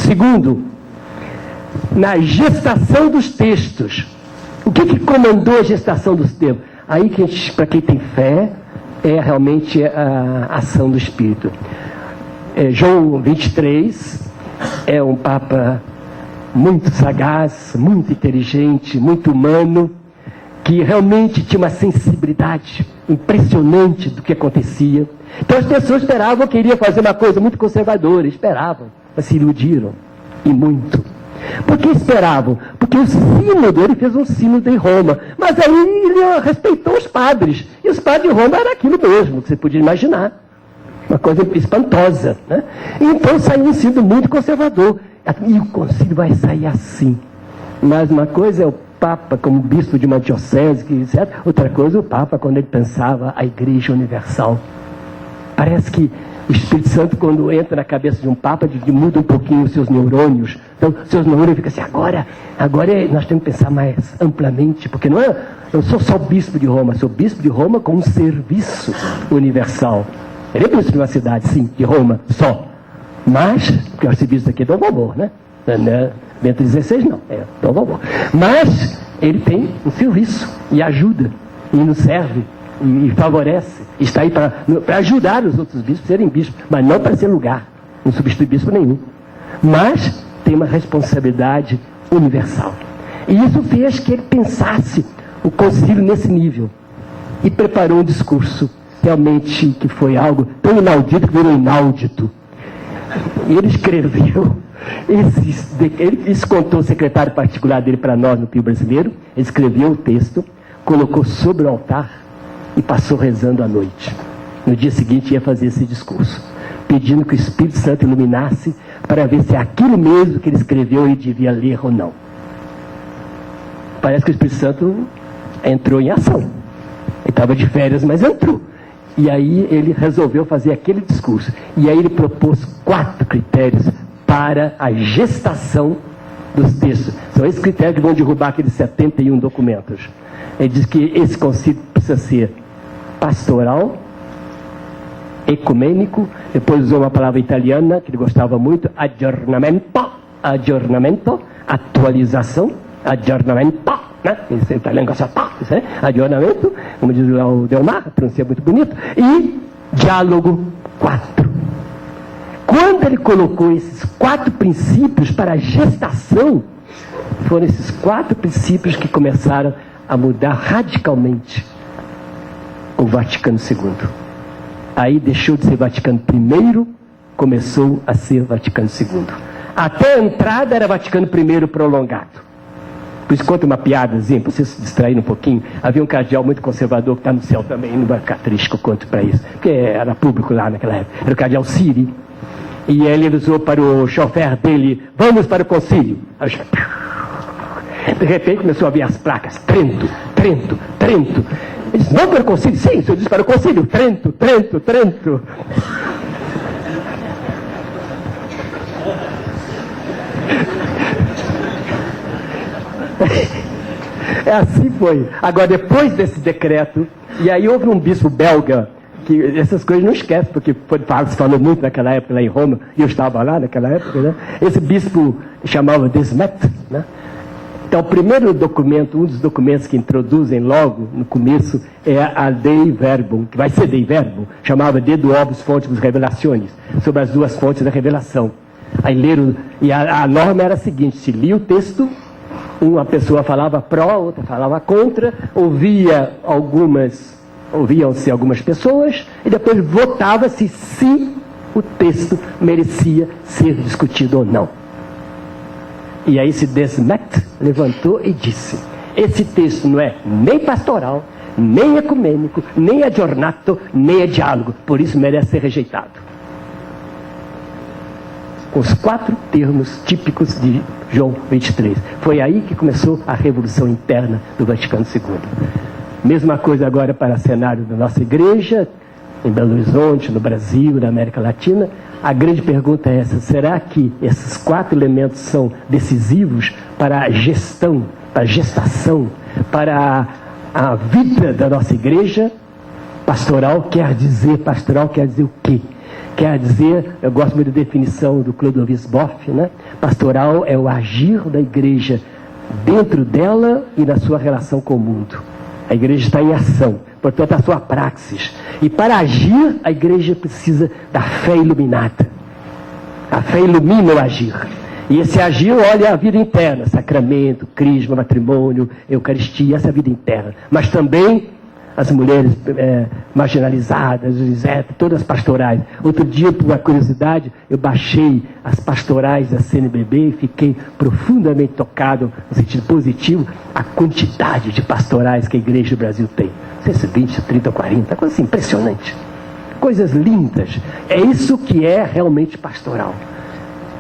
Segundo, na gestação dos textos. O que comandou a gestação dos textos? Aí, para quem tem fé, é realmente a ação do Espírito. João 23 é um Papa muito sagaz, muito inteligente, muito humano, que realmente tinha uma sensibilidade impressionante do que acontecia. Então as pessoas esperavam que iria fazer uma coisa muito conservadora, esperavam, mas se iludiram, e muito. Por que esperavam? Porque o sínodo, ele fez um sínodo em Roma, mas aí ele respeitou os padres, e os padres de Roma era aquilo mesmo, que você podia imaginar. Uma coisa espantosa, né? Então saiu um sínodo muito conservador, e o concílio vai sair assim. Mas uma coisa é o Papa como bispo de uma diocese, etc. Outra coisa é o Papa quando ele pensava a Igreja Universal. Parece que o Espírito Santo, quando entra na cabeça de um Papa, muda um pouquinho os seus neurônios. Então, seus neurônios ficam assim, agora nós temos que pensar mais amplamente, porque eu sou só bispo de Roma, sou bispo de Roma com um serviço universal. Ele é bispo de uma cidade, sim, de Roma, só. Mas, porque o arcebispo aqui é Dom Valmor, né? Bento XVI não, é Dom Valmor. Mas, ele tem um serviço, e ajuda, e nos serve, e favorece, está aí para ajudar os outros bispos a serem bispos, mas não para ser lugar, não substitui bispo nenhum. Mas tem uma responsabilidade universal. E isso fez que ele pensasse o concílio nesse nível. E preparou um discurso realmente que foi algo tão inaudito que virou inaudito. Ele escreveu, isso contou o secretário particular dele para nós no Pio Brasileiro, ele escreveu o texto, colocou sobre o altar e passou rezando à noite. No dia seguinte ia fazer esse discurso, pedindo que o Espírito Santo iluminasse para ver se aquilo mesmo que ele escreveu ele devia ler ou não. Parece que o Espírito Santo entrou em ação. Ele estava de férias, mas entrou. E aí ele resolveu fazer aquele discurso. E aí ele propôs 4 critérios para a gestação dos textos. São esses critérios que vão derrubar aqueles 71 documentos. Ele diz que esse concílio precisa ser pastoral, ecumênico, depois usou uma palavra italiana que ele gostava muito, aggiornamento, atualização, aggiornamento, né? Esse italiano gosta de aggiornamento, como diz o Delmar, pronuncia muito bonito, e diálogo 4. Quando ele colocou esses 4 princípios para a gestação, foram esses 4 princípios que começaram a mudar radicalmente o Vaticano II. Aí deixou de ser Vaticano I, começou a ser Vaticano II. Até a entrada era Vaticano I prolongado. Por isso conta uma piadazinha, para vocês se distraírem um pouquinho. Havia um cardeal muito conservador que está no céu também, não vai ficar triste que eu conto para isso, porque era público lá naquela época. Era o cardeal Siri. E ele usou para o chofer dele, vamos para o concílio. Aí, de repente começou a ver as placas, Trento, Trento, Trento. Ele disse, vamos para o concílio? Sim, o senhor disse para o concílio, Trento, Trento, Trento. Assim foi. Agora, depois desse decreto, e aí houve um bispo belga, que essas coisas não esquece, porque se falou muito naquela época lá em Roma, e eu estava lá naquela época, né? Esse bispo chamava Desmet, né? Então, o primeiro documento, um dos documentos que introduzem logo no começo, é a Dei Verbum, que vai ser Dei Verbum, chamava De Duobus Fontibus Revelationis, sobre as 2 fontes da revelação. Aí leram, e a norma era a seguinte, se lia o texto, uma pessoa falava pró, outra falava contra, ouviam-se algumas pessoas, e depois votava-se se o texto merecia ser discutido ou não. E aí esse Desmet levantou e disse, esse texto não é nem pastoral, nem ecumênico, nem aggiornato, nem é diálogo, por isso merece ser rejeitado. Com os 4 termos típicos de João 23. Foi aí que começou a revolução interna do Vaticano II. Mesma coisa agora para o cenário da nossa igreja, em Belo Horizonte, no Brasil, na América Latina. A grande pergunta é essa, será que esses 4 elementos são decisivos para a gestão, para a gestação, para a vida da nossa igreja? Pastoral quer dizer o quê? Quer dizer, eu gosto muito da definição do Clodovis Boff, né? Pastoral é o agir da igreja dentro dela e na sua relação com o mundo. A igreja está em ação, portanto a sua praxis. E para agir, a igreja precisa da fé iluminada. A fé ilumina o agir. E esse agir olha a vida interna, sacramento, crisma, matrimônio, eucaristia, essa é a vida interna. Mas também as mulheres marginalizadas, todas as pastorais. Outro dia, por uma curiosidade, eu baixei as pastorais da CNBB e fiquei profundamente tocado, no sentido positivo, a quantidade de pastorais que a Igreja do Brasil tem. Não sei se 20, 30, 40, coisa assim, impressionante. Coisas lindas. É isso que é realmente pastoral.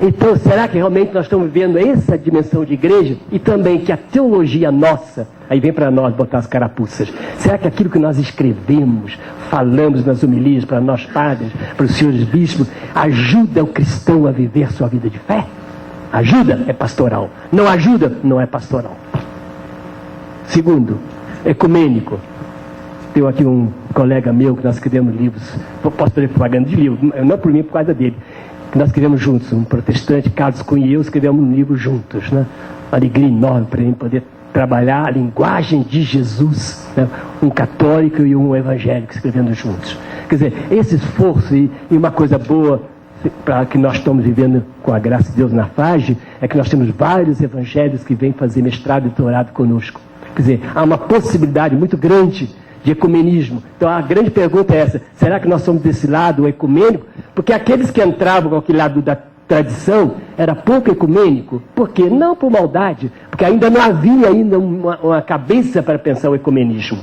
Então, será que realmente nós estamos vivendo essa dimensão de igreja? E também que a teologia nossa, aí vem para nós botar as carapuças, será que aquilo que nós escrevemos, falamos nas homilias para nós padres, para os senhores bispos, ajuda o cristão a viver sua vida de fé? Ajuda? É pastoral. Não ajuda? Não é pastoral. Segundo, ecumênico. Tenho aqui um colega meu que nós escrevemos livros, posso fazer propaganda de livro, não por mim, por causa dele. Nós escrevemos juntos, um protestante, Carlos Cunha e eu, escrevemos um livro juntos, né? Uma alegria enorme para mim poder trabalhar a linguagem de Jesus, né? Um católico e um evangélico escrevendo juntos. Quer dizer, esse esforço e uma coisa boa para que nós estamos vivendo com a graça de Deus na FAGE, é que nós temos vários evangélicos que vêm fazer mestrado e doutorado conosco. Quer dizer, há uma possibilidade muito grande de ecumenismo. Então a grande pergunta é essa: será que nós somos desse lado, o ecumênico? Porque aqueles que entravam com aquele lado da tradição era pouco ecumênico. Por quê? Não por maldade, porque ainda não havia uma cabeça para pensar o ecumenismo.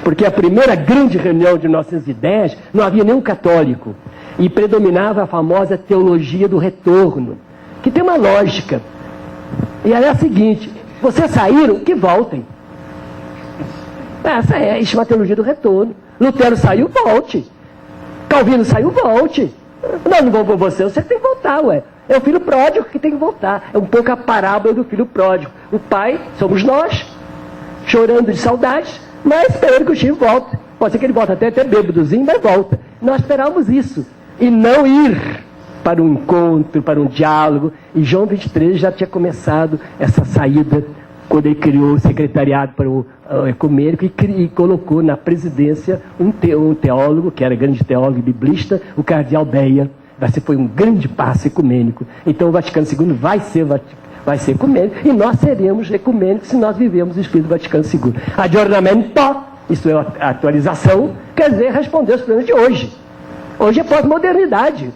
Porque a primeira grande reunião de nossas ideias não havia nenhum católico. E predominava a famosa teologia do retorno, que tem uma lógica. E era a seguinte: vocês saíram, que voltem. Isso é uma teologia do retorno. Lutero saiu, volte. Calvino saiu, volte. Nós não vamos por você tem que voltar, ué. É o filho pródigo que tem que voltar. É um pouco a parábola do filho pródigo. O pai somos nós, chorando de saudades, mas esperando que o filho volte. Pode ser que ele volte até bêbadozinho, mas volta. Nós esperávamos isso. E não ir para um encontro, para um diálogo. E João 23 já tinha começado essa saída quando ele criou o secretariado para o ecumênico e colocou na presidência um teólogo, que era grande teólogo e biblista, o cardeal Beia. Foi um grande passo ecumênico. Então o Vaticano II vai ser ecumênico, e nós seremos ecumênicos se nós vivemos o Espírito do Vaticano II. Aggiornamento, isso é a atualização, quer dizer, responder os problemas de hoje. Hoje é pós-modernidade.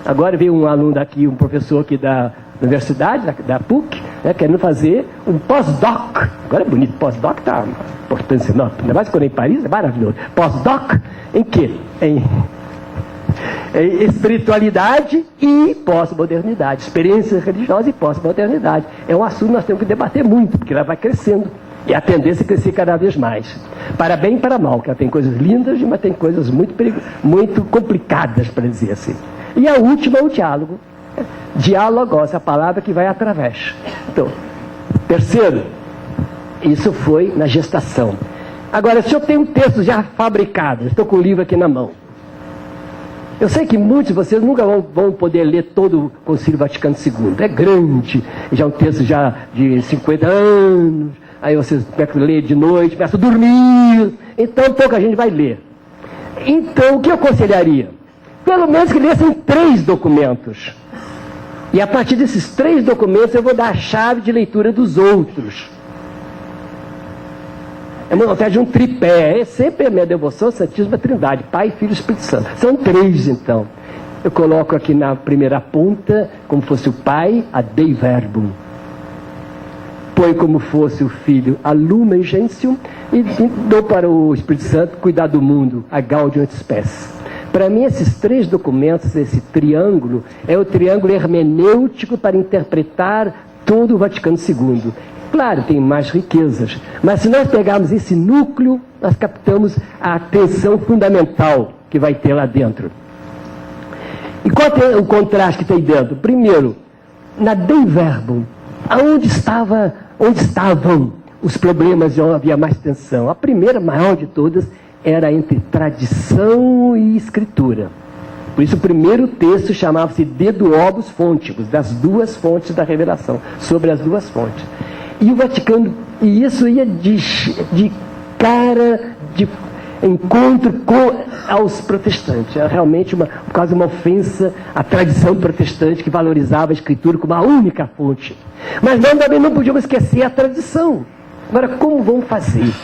Agora veio um aluno daqui, um professor aqui da universidade, da PUC, né, querendo fazer um pós-doc. Agora é bonito, pós-doc está uma importância enorme, ainda mais quando é em Paris, é maravilhoso. Pós-doc em quê? Em espiritualidade e pós-modernidade. Experiências religiosas e pós-modernidade. É um assunto que nós temos que debater muito, porque ela vai crescendo. E a tendência é crescer cada vez mais. Para bem e para mal, que ela tem coisas lindas, mas tem coisas muito complicadas, para dizer assim. E a última é o diálogo. Diálogos, a palavra que vai através. Então, terceiro, isso foi na gestação. Agora, se eu tenho um texto já fabricado, estou com o livro aqui na mão. Eu sei que muitos de vocês nunca vão poder ler todo o Concílio Vaticano II. É grande, já é um texto já de 50 anos. Aí vocês começam a ler de noite, começam a dormir. Então, pouca gente vai ler. Então, o que eu aconselharia? Pelo menos que lessem 3 documentos. E a partir desses 3 documentos eu vou dar a chave de leitura dos outros. É uma vontade de um tripé. É sempre a minha devoção, Santíssima Trindade, Pai, Filho e Espírito Santo. São 3, então. Eu coloco aqui na primeira ponta, como fosse o Pai, a Dei Verbum. Põe como fosse o Filho, a Lumen Gentium. E dou para o Espírito Santo cuidar do mundo, a Gaudium et Spes. Para mim, esses 3 documentos, esse triângulo, é o triângulo hermenêutico para interpretar todo o Vaticano II. Claro, tem mais riquezas, mas se nós pegarmos esse núcleo, nós captamos a atenção fundamental que vai ter lá dentro. E qual é o contraste que tem dentro? Primeiro, na Dei Verbum, onde estavam os problemas e onde havia mais tensão? A primeira, maior de todas, era entre tradição e escritura. Por isso o primeiro texto chamava-se De Duobus Fontibus, das duas fontes da revelação, sobre as duas fontes. E o Vaticano, e isso ia de cara, de encontro aos protestantes. Era realmente quase uma ofensa à tradição protestante que valorizava a Escritura como a única fonte. Mas nós também não podíamos esquecer a tradição. Agora, como vamos fazer?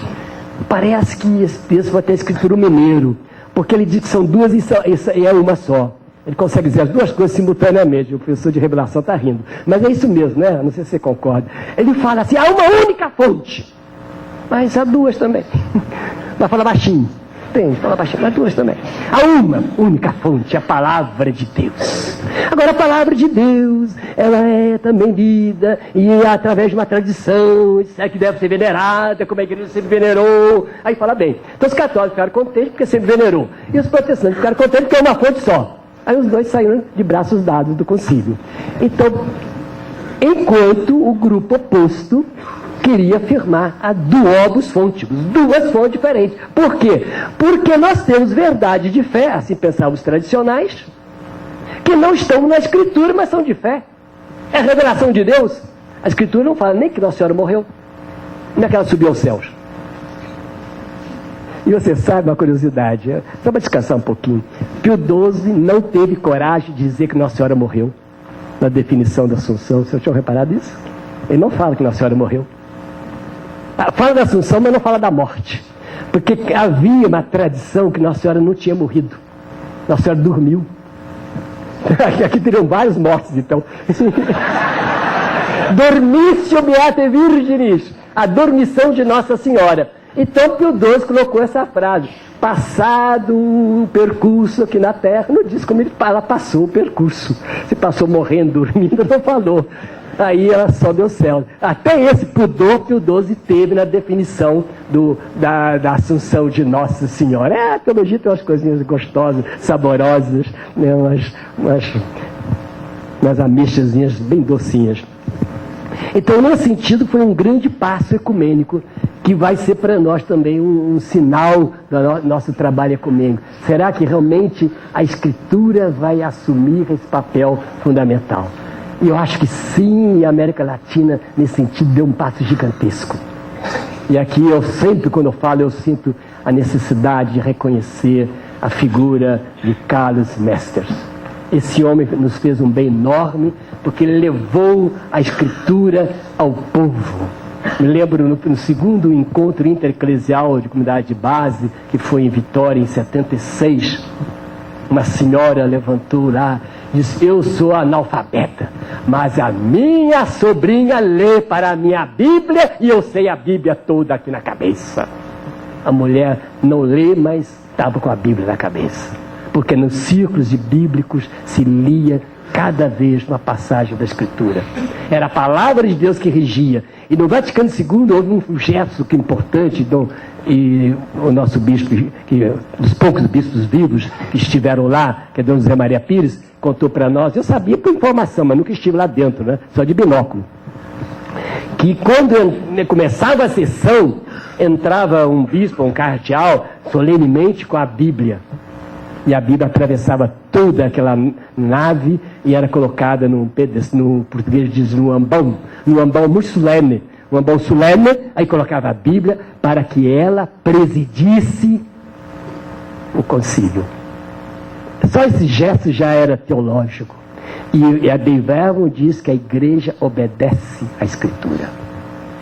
Parece que esse texto vai ter a Escritura mineiro, porque ele diz que são duas e é uma só. Ele consegue dizer as duas coisas simultaneamente. O professor de revelação está rindo. Mas é isso mesmo, né? Não sei se você concorda. Ele fala assim, há uma única fonte. Mas há duas também. Vai falar baixinho. Tem, fala baixinho, mas duas também. Há uma única fonte, a palavra de Deus. Agora, a palavra de Deus, ela é também lida, e é através de uma tradição, isso é que deve ser venerada, como a igreja sempre venerou. Aí fala bem. Então, os católicos ficaram contentes porque sempre venerou. E os protestantes ficaram contentes porque é uma fonte só. Aí os dois saíram de braços dados do concílio. Então, enquanto o grupo oposto queria afirmar a duobus fontibus, duas fontes diferentes. Por quê? Porque nós temos verdade de fé, assim pensavam os tradicionais, que não estão na Escritura, mas são de fé. É a revelação de Deus. A Escritura não fala nem que Nossa Senhora morreu, nem que ela subiu aos céus. E você sabe uma curiosidade, só para descansar um pouquinho, Pio XII não teve coragem de dizer que Nossa Senhora morreu, na definição da Assunção. Vocês tinham reparado isso? Ele não fala que Nossa Senhora morreu. Fala da Assunção, mas não fala da morte. Porque havia uma tradição que Nossa Senhora não tinha morrido. Nossa Senhora dormiu. Aqui teriam vários mortos, então. Dormitio beate virginis, a dormição de Nossa Senhora. Então Pio XII colocou essa frase, passado o percurso aqui na Terra. Não diz como ela passou o percurso. Se passou morrendo, dormindo, não falou. Aí ela sobe ao céu. Até esse pudor Pio XII teve na definição da Assunção de Nossa Senhora. A teologia tem umas coisinhas gostosas, saborosas, né? umas ameixazinhas bem docinhas. Então, nesse sentido, foi um grande passo ecumênico, que vai ser para nós também um sinal do nosso trabalho ecumênico. Será que realmente a Escritura vai assumir esse papel fundamental? E eu acho que sim, e a América Latina, nesse sentido, deu um passo gigantesco. E aqui eu sempre, quando eu falo, eu sinto a necessidade de reconhecer a figura de Carlos Mesters. Esse homem nos fez um bem enorme, porque ele levou a Escritura ao povo. Me lembro no segundo encontro intereclesial de comunidade de base, que foi em Vitória, em 76, uma senhora levantou lá, disse, eu sou analfabeta, mas a minha sobrinha lê para a minha Bíblia e eu sei a Bíblia toda aqui na cabeça. A mulher não lê, mas estava com a Bíblia na cabeça. Porque nos círculos de bíblicos se lia cada vez uma passagem da Escritura. Era a palavra de Deus que regia. E no Vaticano II houve um gesto que é importante, e o nosso bispo, dos poucos bispos vivos que estiveram lá, que é Dom José Maria Pires, contou para nós, eu sabia por informação, mas nunca estive lá dentro, né? Só de binóculo. Que quando começava a sessão, entrava um bispo, um cardeal, solenemente com a Bíblia. E a Bíblia atravessava toda aquela nave e era colocada no português diz num ambão muito solene. Um ambão solene, aí colocava a Bíblia para que ela presidisse o concílio. Só esse gesto já era teológico. E a Dei Verbum diz que a igreja obedece à Escritura.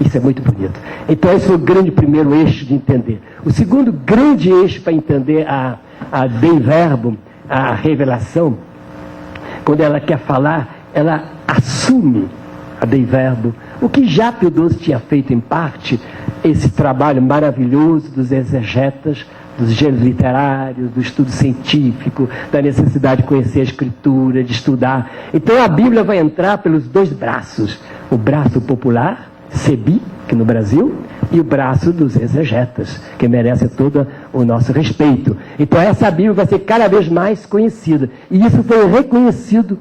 Isso é muito bonito. Então esse foi o grande primeiro eixo de entender. O segundo grande eixo para entender a Dei Verbum, a revelação, quando ela quer falar, ela assume a Dei Verbum, o que já Pio XII tinha feito em parte, esse trabalho maravilhoso dos exegetas, dos gêneros literários, do estudo científico, da necessidade de conhecer a Escritura, de estudar. Então a Bíblia vai entrar pelos dois braços, o braço popular, Sebi, que no Brasil, e o braço dos exegetas, que merece todo o nosso respeito. Então essa Bíblia vai ser cada vez mais conhecida. E isso foi reconhecido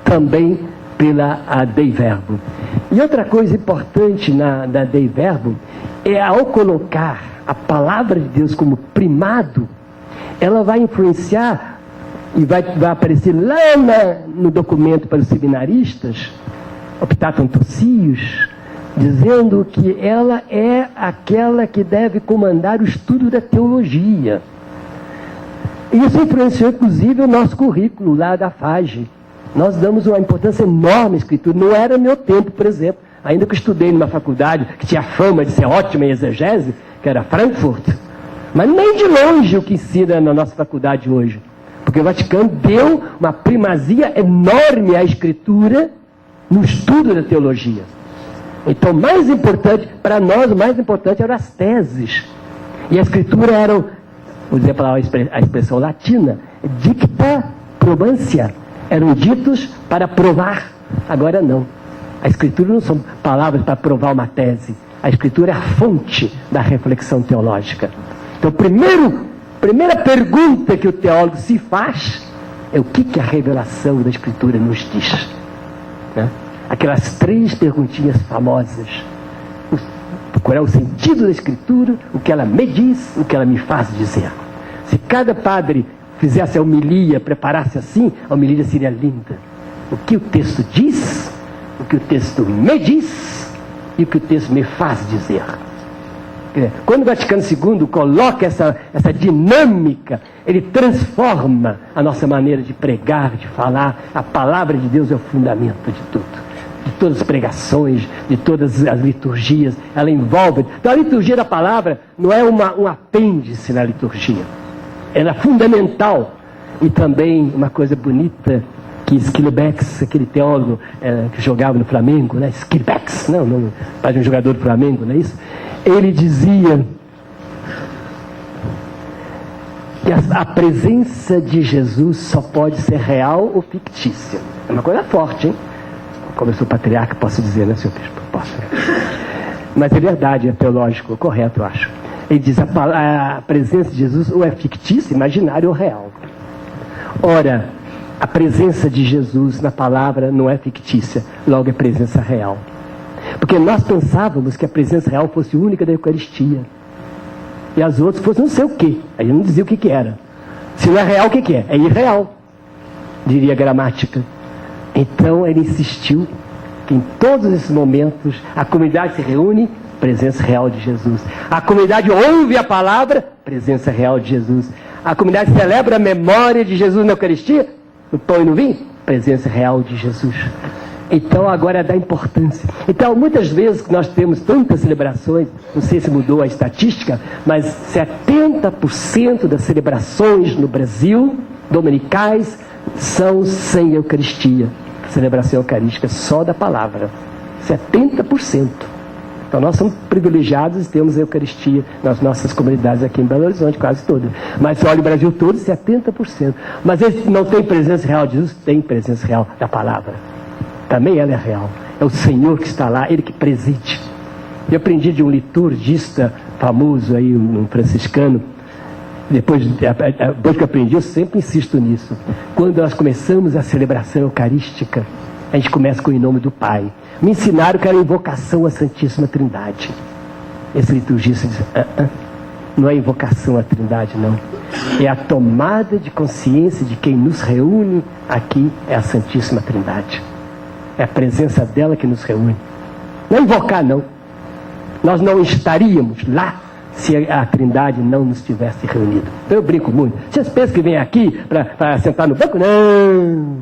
também pela Dei Verbum. E outra coisa importante na Dei Verbum é, ao colocar a palavra de Deus como primado, ela vai influenciar e vai aparecer lá no documento para os seminaristas, Optatum Tucius, dizendo que ela é aquela que deve comandar o estudo da teologia. Isso influenciou, inclusive, o nosso currículo lá da FAGE. Nós damos uma importância enorme à escritura. Não era meu tempo, por exemplo. Ainda que eu estudei numa faculdade que tinha fama de ser ótima em exegese, que era Frankfurt. Mas nem de longe o que ensina na nossa faculdade hoje. Porque o Vaticano deu uma primazia enorme à escritura no estudo da teologia. Então, mais importante, para nós, o mais importante eram as teses. E a escritura era, vou dizer a expressão latina, dicta probantia. Eram ditos para provar. Agora não. A escritura não são palavras para provar uma tese. A escritura é a fonte da reflexão teológica. Então, primeira pergunta que o teólogo se faz é o que a revelação da escritura nos diz. Né? Aquelas 3 perguntinhas famosas. Qual é o sentido da escritura, o que ela me diz, o que ela me faz dizer. Se cada padre fizesse a homilia, preparasse assim, a homilia seria linda. O que o texto diz, o que o texto me diz e o que o texto me faz dizer. Quando o Vaticano II coloca essa dinâmica, ele transforma a nossa maneira de pregar, de falar. A palavra de Deus é o fundamento de tudo. De todas as pregações, de todas as liturgias, ela envolve. Então a liturgia da palavra não é um apêndice na liturgia. Ela é fundamental. E também uma coisa bonita que Skillebex, aquele teólogo que jogava no Flamengo, né? Skillebex, não, pai de um jogador do Flamengo, não é isso? Ele dizia que a presença de Jesus só pode ser real ou fictícia. É uma coisa forte, hein? Como eu sou patriarca, posso dizer, né, senhor bispo? Posso. Mas é verdade, é teológico, correto, eu acho. Ele diz a presença de Jesus ou é fictícia, imaginária ou real. Ora, a presença de Jesus na palavra não é fictícia, logo é presença real. Porque nós pensávamos que a presença real fosse única da Eucaristia. E as outras fossem não sei o quê. Aí não dizia o que era. Se não é real, o que é? É irreal, diria a gramática. Então ele insistiu que em todos esses momentos a comunidade se reúne, presença real de Jesus. A comunidade ouve a palavra, presença real de Jesus. A comunidade celebra a memória de Jesus na Eucaristia, no pão e no vinho, presença real de Jesus. Então agora é da importância. Então muitas vezes nós temos tantas celebrações, não sei se mudou a estatística, mas 70% das celebrações no Brasil, dominicais, são sem Eucaristia. Celebração eucarística só da palavra. 70%. Então nós somos privilegiados e temos a Eucaristia nas nossas comunidades aqui em Belo Horizonte, quase todas. Mas se olha o Brasil todo, 70%. Mas eles não têm presença real de Jesus? Tem presença real da palavra. Também ela é real. É o Senhor que está lá, Ele que preside. Eu aprendi de um liturgista famoso aí, um franciscano. Depois que eu aprendi, eu sempre insisto nisso. Quando nós começamos a celebração eucarística, a gente começa com o nome do Pai. Me ensinaram que era a invocação à Santíssima Trindade. Esse liturgista diz, não é invocação à Trindade, não. É a tomada de consciência de quem nos reúne aqui, é a Santíssima Trindade. É a presença dela que nos reúne. Não é invocar, não. Nós não estaríamos lá se a Trindade não nos tivesse reunido. Eu brinco muito. Vocês pensam que vêm aqui para sentar no banco? Não.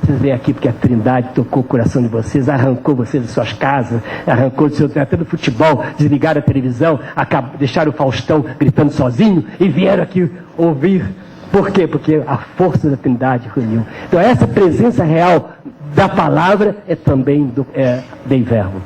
Vocês vêm aqui porque a Trindade tocou o coração de vocês, arrancou vocês de suas casas, arrancou até do futebol, desligaram a televisão, deixaram o Faustão gritando sozinho e vieram aqui ouvir. Por quê? Porque a força da Trindade reuniu. Então essa presença real da palavra é também Dei Verbo.